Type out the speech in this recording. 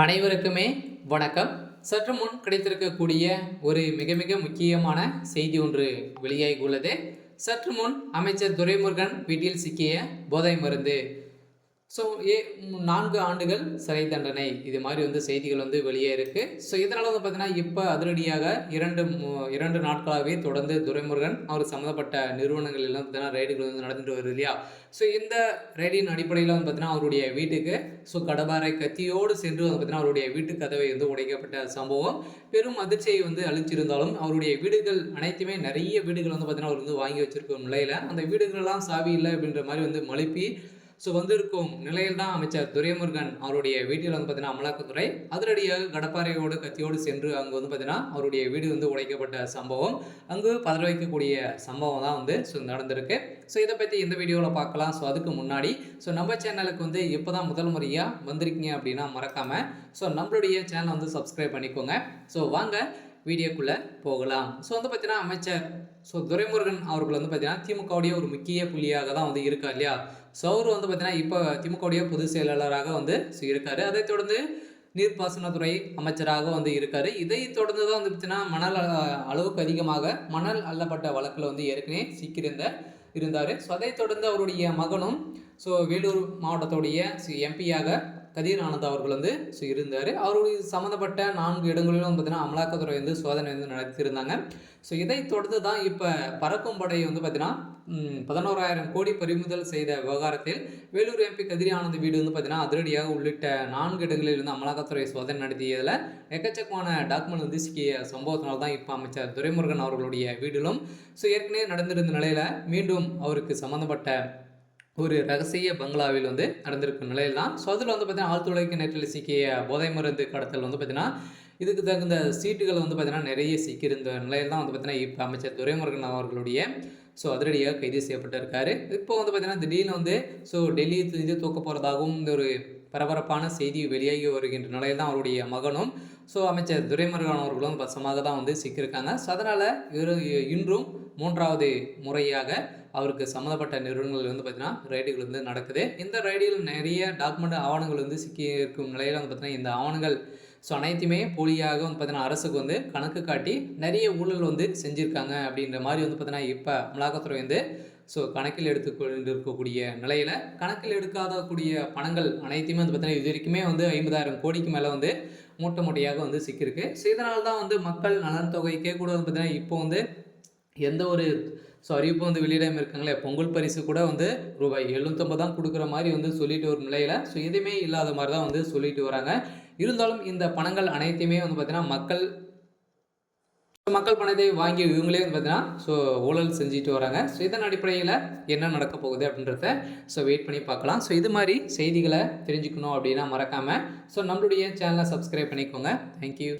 அனைவருக்குமே வணக்கம். சற்று முன் கிடைத்திருக்கக்கூடிய ஒரு மிக மிக முக்கியமான செய்தி ஒன்று வெளியாகி உள்ளது. சற்று முன் அமைச்சர் துரைமுருகன் வீட்டில் சிக்கிய போதை மருந்து. ஸோ 4 ஆண்டுகள் சிறை தண்டனை, இது மாதிரி செய்திகள் வெளியே இருக்கு. ஸோ இதனால பார்த்தீங்கன்னா இப்போ அதிரடியாக 2 நாட்களாகவே தொடர்ந்து துரைமுருகன் அவர் சம்மந்தப்பட்ட நிறுவனங்கள் எல்லாம் பார்த்தீங்கன்னா ரைடுகள் நடந்துட்டு வருது இல்லையா. ஸோ இந்த ரைடின் அடிப்படையில் பார்த்தீங்கன்னா அவருடைய வீட்டுக்கு கடபாரை கத்தியோடு சென்று பார்த்தீங்கன்னா அவருடைய வீட்டு கதவை உடைக்கப்பட்ட சம்பவம் பெரும் அதிர்ச்சியை அளிச்சிருந்தாலும் அவருடைய வீடுகள் அனைத்துமே நிறைய வீடுகள் பார்த்தீங்கன்னா அவர் வாங்கி வச்சிருக்கும் நிலையில அந்த வீடுகளெல்லாம் சாவி இல்லை அப்படின்ற மாதிரி மழுப்பி வந்திருக்கும் நிலையில் தான் அமைச்சர் துரைமுருகன் அவருடைய வீட்டில் பார்த்தீங்கன்னா அமலாக்கத்துறை அதிரடியாக கடப்பாறையோடு கத்தியோடு சென்று அங்கே பார்த்தீங்கன்னா அவருடைய வீடு உடைக்கப்பட்ட சம்பவம், அங்கு பதற வைக்கக்கூடிய சம்பவம் தான் நடந்திருக்கு. ஸோ இதை பற்றி இந்த வீடியோவில் பார்க்கலாம். ஸோ அதுக்கு முன்னாடி நம்ம சேனலுக்கு இப்போ தான் முதல் முறையாக வந்திருக்கீங்க அப்படின்னா மறக்காமல் நம்மளுடைய சேனலை சப்ஸ்கிரைப் பண்ணிக்கோங்க. ஸோ வாங்க வீடியோக்குள்ளே போகலாம். ஸோ பார்த்தீங்கன்னா அமைச்சர் துரைமுருகன் அவர்கள் பார்த்தீங்கன்னா திமுகவுடைய ஒரு முக்கிய புள்ளியாக தான் இருக்கார் இல்லையா. ஸோ அவர் பார்த்தீங்கன்னா இப்போ திமுகவுடைய பொதுச் செயலாளராக இருக்கார். அதைத் தொடர்ந்து நீர்ப்பாசனத்துறை அமைச்சராக இருக்கார். இதை தொடர்ந்து தான் பார்த்தீங்கன்னா மணல் அளவுக்கு அதிகமாக மணல் அள்ளப்பட்ட வழக்கில் ஏற்கனவே இருந்தார். ஸோ அதைத் தொடர்ந்து அவருடைய மகனும் வேலூர் மாவட்டத்துடைய எம்பியாக கதிர் ஆனந்த் அவர்கள் இருந்தார். அவருடைய சம்மந்தப்பட்ட 4 இடங்களிலும் பார்த்தீங்கன்னா அமலாக்கத்துறை சோதனை நடத்தியிருந்தாங்க. ஸோ இதை தொடர்ந்து தான் இப்போ பறக்கும் படை பார்த்தீங்கன்னா 11,000 கோடி பறிமுதல் செய்த விவகாரத்தில் வேலூர் எம்பி கதிர் ஆனந்த் வீடு பார்த்தீங்கன்னா அதிரடியாக உள்ளிட்ட 4 இடங்களில் அமலாக்கத்துறை சோதனை நடத்தியதில் எக்கச்சக்கமான டாக்குமெண்ட் சிக்கிய சம்பவத்தினால தான் இப்போ அமைச்சர் துரைமுருகன் அவர்களுடைய வீட்டிலும் ஏற்கனவே நடந்திருந்த நிலையில் மீண்டும் அவருக்கு சம்மந்தப்பட்ட ஒரு ரகசிய பங்களாவில் நடந்திருக்கும் நிலையில் தான். ஸோ அதில் பார்த்தீங்கன்னா ஆழ்துளைக்கு நேற்றில் சிக்கிய போதை மருந்து கடத்தல் பார்த்தீங்கன்னா இதுக்கு தகுந்த சீட்டுகள் பார்த்தீங்கன்னா நிறைய சிக்கியிருந்த நிலையில் தான் பார்த்தீங்கன்னா இப்போ அமைச்சர் துரைமுருகன் அவர்களுடைய அதிரடியாக கைது செய்யப்பட்டிருக்காரு. இப்போ பார்த்தீங்கன்னா திடீர்னு டெல்லி தூக்க போகிறதாகவும் இந்த ஒரு பரபரப்பான செய்தி வெளியாகி வருகின்ற நிலையில் தான் அவருடைய மகனும் அமைச்சர் துரைமுருகன் அவர்களும் பசமாக தான் சிக்கியிருக்காங்க. ஸோ அதனால் இன்றும் 3வது முறையாக அவருக்கு சம்மந்தப்பட்ட நிறுவனங்கள் பார்த்தீங்கன்னா ரைடுகள் நடக்குது. இந்த ரைடில் நிறைய டாக்குமெண்ட் ஆவணங்கள் சிக்கி இருக்கும் நிலையில் பார்த்தீங்கன்னா இந்த ஆவணங்கள் அனைத்துமே போலியாக பார்த்தீங்கன்னா அரசுக்கு கணக்கு காட்டி நிறைய ஊழல் செஞ்சுருக்காங்க அப்படின்ற மாதிரி பார்த்தீங்கன்னா இப்போ அமலாக்கத்துறை கணக்கில் எடுத்துக்கொண்டு இருக்கக்கூடிய நிலையில் கணக்கில் எடுக்காதக்கூடிய பணங்கள் அனைத்தையுமே பார்த்தீங்கன்னா இது வரைக்குமே 50,000 கோடிக்கு மேலே மூட்டை மூட்டையாக சிக்கியிருக்கு. ஸோ இதனால தான் மக்கள் நலன் தொகை கேட்கக்கூடாது பார்த்தீங்கன்னா இப்போ எந்த ஒரு அறிவிப்பு வெளியிடாமல் இருக்காங்களே. பொங்கல் பரிசு கூட ரூபாய் 750 தான் கொடுக்குற மாதிரி சொல்லிட்டு ஒரு நிலையில் எதுவுமே இல்லாத மாதிரி தான் சொல்லிட்டு வராங்க. இருந்தாலும் இந்த பணங்கள் அனைத்தையுமே பார்த்தீங்கன்னா மக்கள் பணத்தை வாங்கி இவங்களே பார்த்தீங்கன்னா ஊழல் செஞ்சுட்டு வராங்க. ஸோ இதன் அடிப்படையில் என்ன நடக்க போகுது அப்படின்றத வெயிட் பண்ணி பார்க்கலாம். ஸோ இது மாதிரி செய்திகளை தெரிஞ்சுக்கணும் அப்படின்னா மறக்காமல் நம்மளுடைய சேனலை சப்ஸ்கிரைப் பண்ணிக்கோங்க. தேங்க்யூ.